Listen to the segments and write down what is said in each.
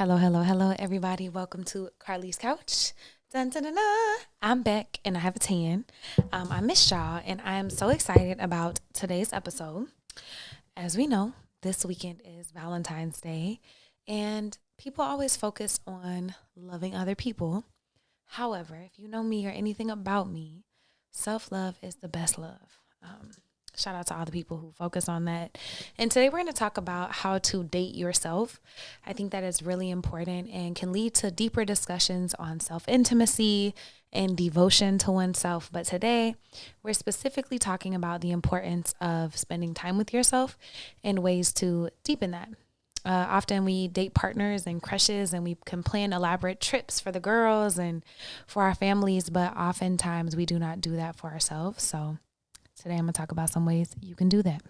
Hello, hello, hello, everybody. Welcome to Carlie's Couch. Dun, dun, dun, dun. I'm back and I have a tan. I miss y'all and I am so excited about today's episode. As we know, this weekend is Valentine's Day and people always focus on loving other people. However, if you know me or anything about me, self love is the best love. Shout out to all the people who focus on that. And today we're going to talk about how to date yourself. I think that is really important and can lead to deeper discussions on self intimacy and devotion to oneself. But today we're specifically talking about the importance of spending time with yourself and ways to deepen that. Often we date partners and crushes and we can plan elaborate trips for the girls and for our families, but oftentimes we do not do that for ourselves. So today I'm going to talk about some ways you can do that.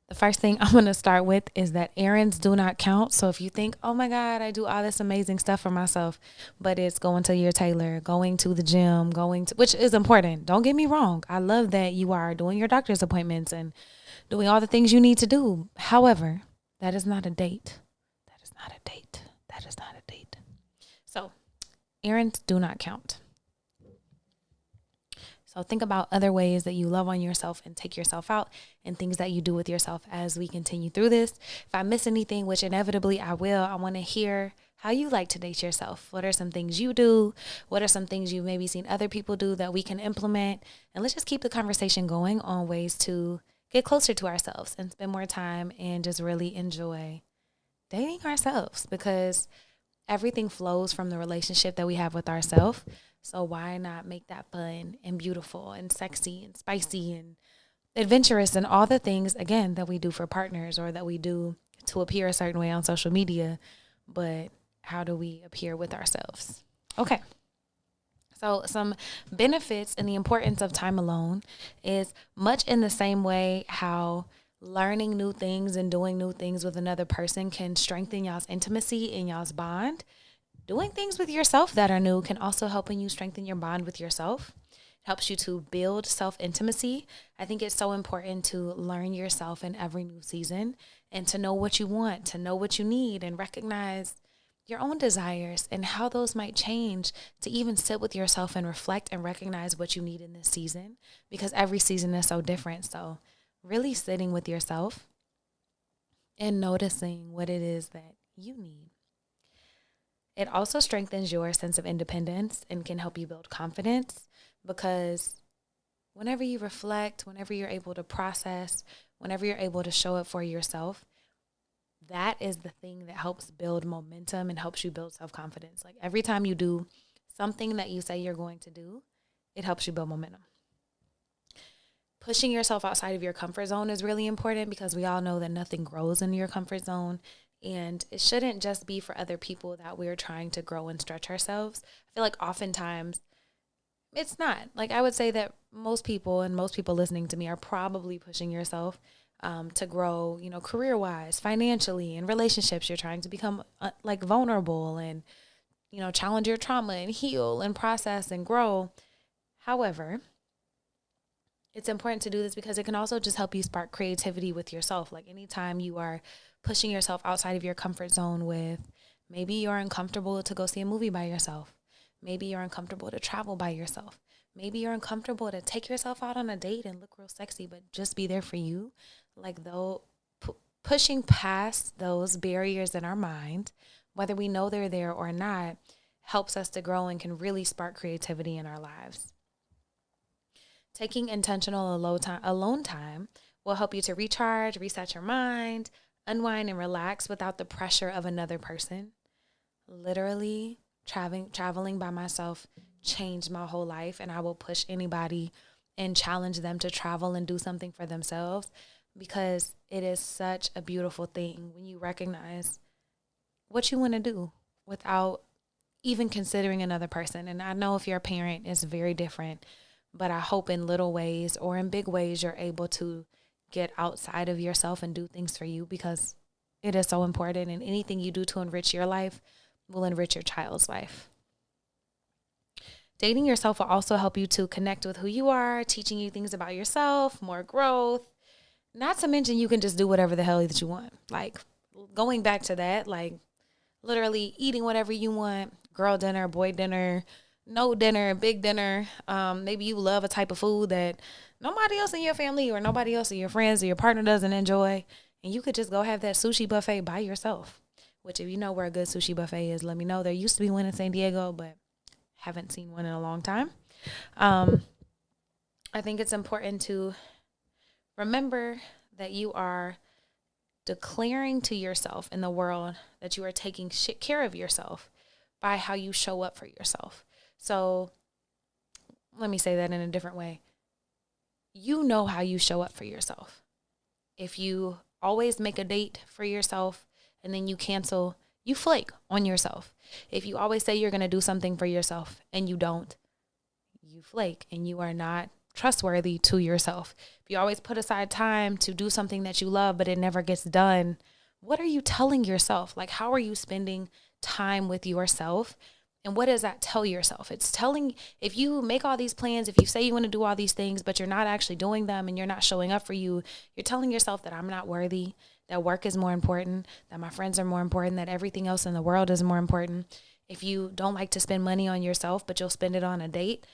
The first thing I'm going to start with is that errands do not count. So if you think, oh my God, I do all this amazing stuff for myself, but it's going to your tailor, going to the gym, which is important. Don't get me wrong. I love that you are doing your doctor's appointments and doing all the things you need to do. However, that is not a date. That is not a date. That is not a date. So errands do not count. So think about other ways that you love on yourself and take yourself out and things that you do with yourself as we continue through this. If I miss anything, which inevitably I will, I want to hear how you like to date yourself. What are some things you do? What are some things you've maybe seen other people do that we can implement? And let's just keep the conversation going on ways to get closer to ourselves and spend more time and just really enjoy dating ourselves, because everything flows from the relationship that we have with ourselves. So why not make that fun and beautiful and sexy and spicy and adventurous and all the things, again, that we do for partners or that we do to appear a certain way on social media. But how do we appear with ourselves? Okay. So some benefits and the importance of time alone is much in the same way how learning new things and doing new things with another person can strengthen y'all's intimacy and y'all's bond. Doing things with yourself that are new can also help you strengthen your bond with yourself. It helps you to build self-intimacy. I think it's so important to learn yourself in every new season and to know what you want, to know what you need, and recognize your own desires and how those might change, to even sit with yourself and reflect and recognize what you need in this season, because every season is so different. So really sitting with yourself and noticing what it is that you need. It also strengthens your sense of independence and can help you build confidence, because whenever you reflect, whenever you're able to process, whenever you're able to show up for yourself, that is the thing that helps build momentum and helps you build self-confidence. Like every time you do something that you say you're going to do, it helps you build momentum. Pushing yourself outside of your comfort zone is really important, because we all know that nothing grows in your comfort zone. And it shouldn't just be for other people that we're trying to grow and stretch ourselves. I feel like oftentimes it's not. Like I would say that most people listening to me are probably pushing yourself to grow, career-wise, financially, in relationships. You're trying to become vulnerable and, challenge your trauma and heal and process and grow. However, it's important to do this because it can also just help you spark creativity with yourself. Like anytime you are pushing yourself outside of your comfort zone with, maybe you're uncomfortable to go see a movie by yourself. Maybe you're uncomfortable to travel by yourself. Maybe you're uncomfortable to take yourself out on a date and look real sexy, but just be there for you. Like though, pushing past those barriers in our mind, whether we know they're there or not, helps us to grow and can really spark creativity in our lives. Taking intentional alone time will help you to recharge, reset your mind, unwind and relax without the pressure of another person. Literally, traveling by myself changed my whole life, and I will push anybody and challenge them to travel and do something for themselves, because it is such a beautiful thing when you recognize what you want to do without even considering another person. And I know if you're a parent, it's very different, but I hope in little ways or in big ways you're able to get outside of yourself and do things for you, because it is so important. And anything you do to enrich your life will enrich your child's life. Dating yourself will also help you to connect with who you are, teaching you things about yourself, more growth. Not to mention you can just do whatever the hell that you want. Like going back to that, like literally eating whatever you want, girl dinner, boy dinner, no dinner, big dinner. Maybe you love a type of food that nobody else in your family or nobody else in your friends or your partner doesn't enjoy. And you could just go have that sushi buffet by yourself, which if you know where a good sushi buffet is, let me know. There used to be one in San Diego, but haven't seen one in a long time. I think it's important to remember that you are declaring to yourself in the world that you are taking care of yourself by how you show up for yourself. So let me say that in a different way. You know how you show up for yourself. If you always make a date for yourself and then you cancel, you flake on yourself. If you always say you're going to do something for yourself and you don't, you flake and you are not trustworthy to yourself. If you always put aside time to do something that you love, but it never gets done, what are you telling yourself? Like, how are you spending time with yourself? And what does that tell yourself? It's telling, if you make all these plans, if you say you want to do all these things, but you're not actually doing them and you're not showing up for you, you're telling yourself that I'm not worthy, that work is more important, that my friends are more important, that everything else in the world is more important. If you don't like to spend money on yourself, but you'll spend it on a date,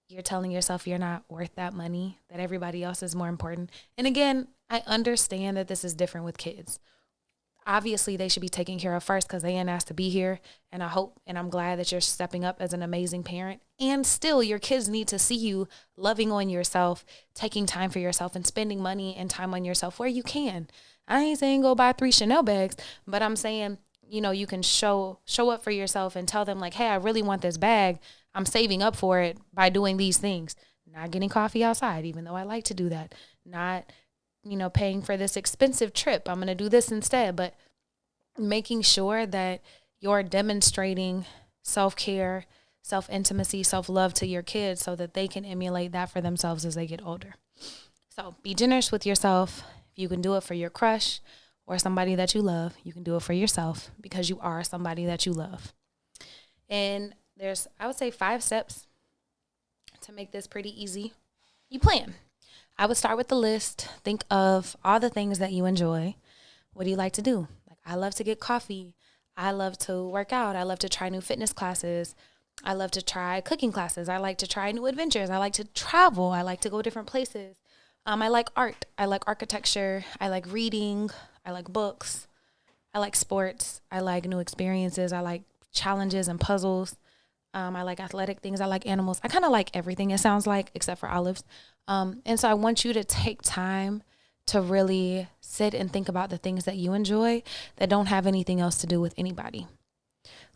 you're telling yourself you're not worth that money, that everybody else is more important. And again, I understand that this is different with kids. Obviously, they should be taken care of first because they ain't asked to be here. And I hope and I'm glad that you're stepping up as an amazing parent. And still, your kids need to see you loving on yourself, taking time for yourself, and spending money and time on yourself where you can. I ain't saying go buy 3 Chanel bags, but I'm saying, you know, you can show up for yourself and tell them like, hey, I really want this bag. I'm saving up for it by doing these things. Not getting coffee outside, even though I like to do that. Not, you know, paying for this expensive trip. I'm going to do this instead. But making sure that you're demonstrating self-care, self-intimacy, self-love to your kids so that they can emulate that for themselves as they get older. So be generous with yourself. If you can do it for your crush or somebody that you love, you can do it for yourself because you are somebody that you love. And there's, I would say, 5 steps to make this pretty easy. You plan. I would start with the list. Think of all the things that you enjoy. What do you like to do? Like, I love to get coffee. I love to work out. I love to try new fitness classes. I love to try cooking classes. I like to try new adventures. I like to travel. I like to go different places. I like art. I like architecture. I like reading. I like books. I like sports. I like new experiences. I like challenges and puzzles. I like athletic things. I like animals. I kind of like everything, it sounds like, except for olives. And so I want you to take time to really sit and think about the things that you enjoy that don't have anything else to do with anybody.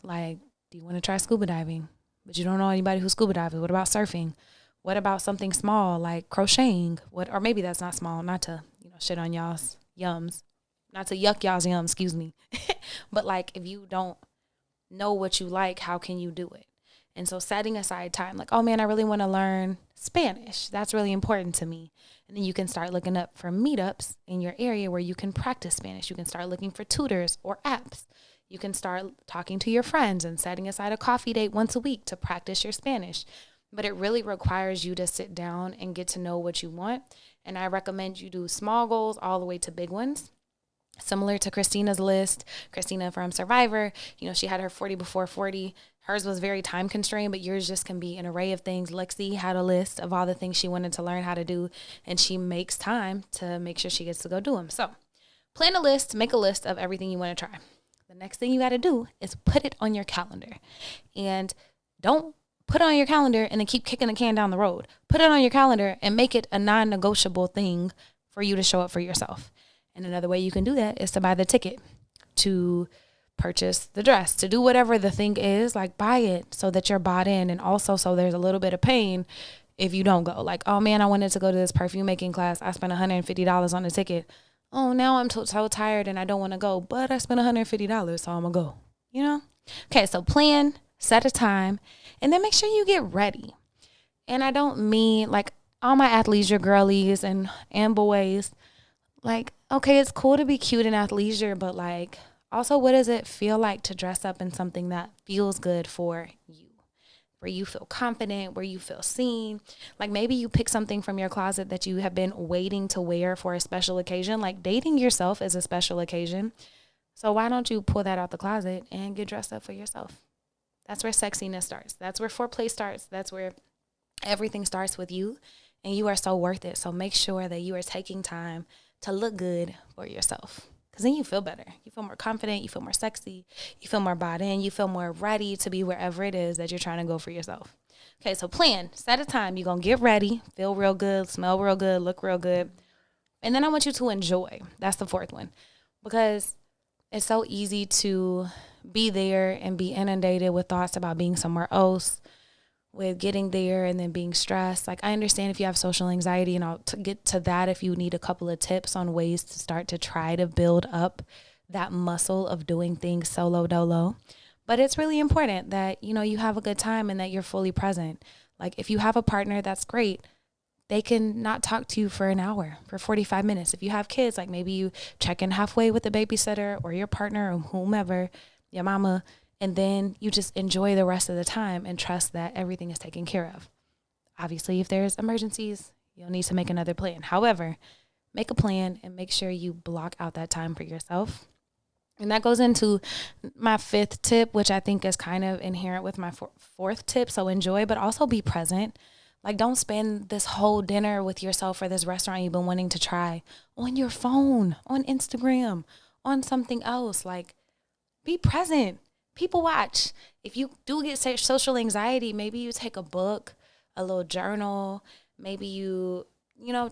Like, do you want to try scuba diving? But you don't know anybody who scuba dives. What about surfing? What about something small like crocheting? Or maybe that's not small, not to, shit on y'all's yums. Not to yuck y'all's yums, excuse me. But like, if you don't know what you like, how can you do it? And so setting aside time, like, oh man, I really want to learn Spanish. That's really important to me. And then you can start looking up for meetups in your area where you can practice Spanish. You can start looking for tutors or apps. You can start talking to your friends and setting aside a coffee date once a week to practice your Spanish. But it really requires you to sit down and get to know what you want. And I recommend you do small goals all the way to big ones. Similar to Christina's list, Christina from Survivor, she had her 40 before 40. Hers was very time constrained, but yours just can be an array of things. Lexi had a list of all the things she wanted to learn how to do, and she makes time to make sure she gets to go do them. So plan a list, make a list of everything you want to try. The next thing you got to do is put it on your calendar. And don't put it on your calendar and then keep kicking the can down the road. Put it on your calendar and make it a non-negotiable thing for you to show up for yourself. And another way you can do that is to buy the ticket, to purchase the dress, to do whatever the thing is, like buy it so that you're bought in. And also so there's a little bit of pain if you don't go. Like, oh man, I wanted to go to this perfume making class. I spent $150 on the ticket. Oh, now I'm so tired and I don't want to go, but I spent $150, so I'm going to go, Okay, so plan, set a time, and then make sure you get ready. And I don't mean like all my athleisure girlies and boys. Like, okay, it's cool to be cute in athleisure, but like, also, what does it feel like to dress up in something that feels good for you, where you feel confident, where you feel seen? Like maybe you pick something from your closet that you have been waiting to wear for a special occasion. Like dating yourself is a special occasion. So why don't you pull that out the closet and get dressed up for yourself? That's where sexiness starts. That's where foreplay starts. That's where everything starts with you, and you are so worth it. So make sure that you are taking time to look good for yourself, because then you feel better. You feel more confident. You feel more sexy. You feel more bought in. You feel more ready to be wherever it is that you're trying to go for yourself. Okay, so plan. Set a time. You're going to get ready, feel real good, smell real good, look real good. And then I want you to enjoy. That's the fourth one, because it's so easy to be there and be inundated with thoughts about being somewhere else, with getting there and then being stressed. Like, I understand if you have social anxiety, and I'll get to that if you need a couple of tips on ways to start to try to build up that muscle of doing things solo dolo. But it's really important that, you have a good time and that you're fully present. Like, if you have a partner, that's great. They can not talk to you for an hour, for 45 minutes. If you have kids, like maybe you check in halfway with the babysitter or your partner or whomever, your mama, and then you just enjoy the rest of the time and trust that everything is taken care of. Obviously, if there's emergencies, you'll need to make another plan. However, make a plan and make sure you block out that time for yourself. And that goes into my fifth tip, which I think is kind of inherent with my fourth tip. So enjoy, but also be present. Like, don't spend this whole dinner with yourself or this restaurant you've been wanting to try on your phone, on Instagram, on something else. Like, be present. People watch. If you do get social anxiety, maybe you take a book, a little journal. Maybe you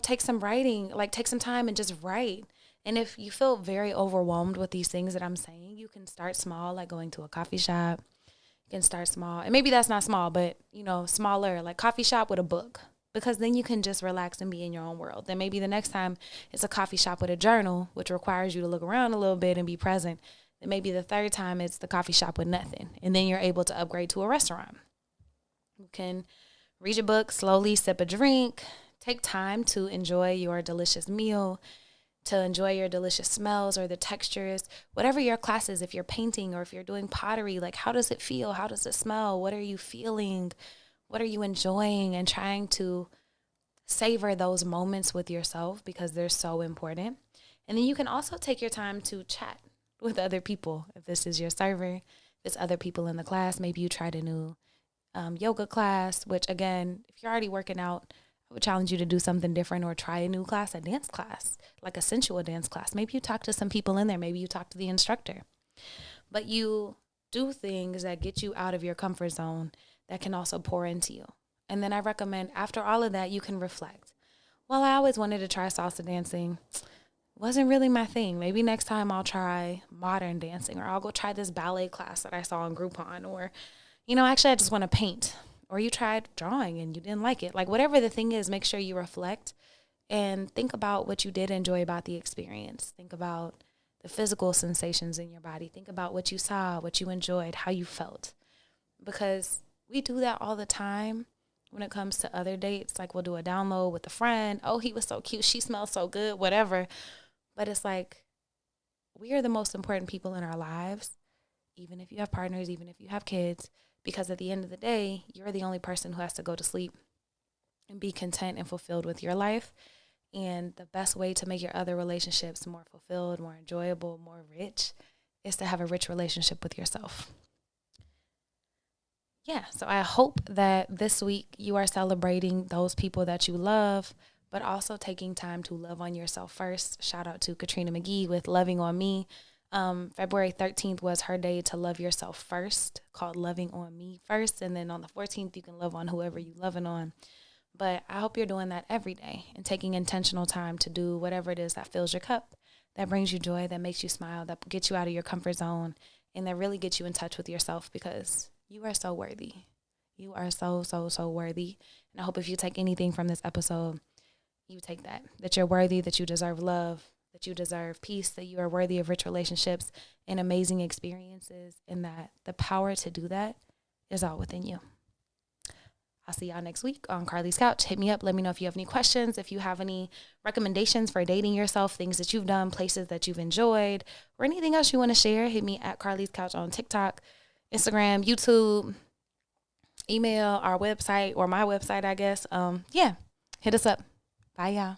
take some writing, like take some time and just write. And if you feel very overwhelmed with these things that I'm saying, you can start small, like going to a coffee shop. You can start small. And maybe that's not small, but, smaller, like coffee shop with a book. Because then you can just relax and be in your own world. Then maybe the next time it's a coffee shop with a journal, which requires you to look around a little bit and be present. Then maybe the third time it's the coffee shop with nothing. And then you're able to upgrade to a restaurant. You can read a book, slowly sip a drink, take time to enjoy your delicious meal, to enjoy your delicious smells or the textures, whatever your class is. If you're painting or if you're doing pottery, like, how does it feel? How does it smell? What are you feeling? What are you enjoying? And trying to savor those moments with yourself, because they're so important. And then you can also take your time to chat with other people. If this is your server, if it's other people in the class, maybe you tried a new yoga class, which again, if you're already working out, I would challenge you to do something different or try a new class, a dance class, like a sensual dance class. Maybe you talk to some people in there. Maybe you talk to the instructor. But you do things that get you out of your comfort zone that can also pour into you. And then I recommend after all of that, you can reflect. Well, I always wanted to try salsa dancing. Wasn't really my thing. Maybe next time I'll try modern dancing, or I'll go try this ballet class that I saw on Groupon, or, actually I just want to paint. Or you tried drawing and you didn't like it. Like, whatever the thing is, make sure you reflect and think about what you did enjoy about the experience. Think about the physical sensations in your body. Think about what you saw, what you enjoyed, how you felt. Because we do that all the time when it comes to other dates. Like, we'll do a download with a friend. Oh, he was so cute. She smells so good, whatever. But it's like, we are the most important people in our lives, even if you have partners, even if you have kids. Because at the end of the day, you're the only person who has to go to sleep and be content and fulfilled with your life. And the best way to make your other relationships more fulfilled, more enjoyable, more rich, is to have a rich relationship with yourself. Yeah, so I hope that this week you are celebrating those people that you love, but also taking time to love on yourself first. Shout out to Katrina McGee with Loving on Me. February 13th was her day to love yourself first, called Loving on Me First. And then on the 14th, you can love on whoever you loving on. But I hope you're doing that every day and taking intentional time to do whatever it is that fills your cup, that brings you joy, that makes you smile, that gets you out of your comfort zone, and that really gets you in touch with yourself, because you are so worthy. You are so, so, so worthy. And I hope if you take anything from this episode, you take that you're worthy, that you deserve love, that you deserve peace, that you are worthy of rich relationships and amazing experiences, and that the power to do that is all within you. I'll see y'all next week on Carlie's Couch. Hit me up. Let me know if you have any questions, if you have any recommendations for dating yourself, things that you've done, places that you've enjoyed, or anything else you want to share. Hit me at Carlie's Couch on TikTok, Instagram, YouTube, email, our website, or my website, I guess. Hit us up. Bye, y'all.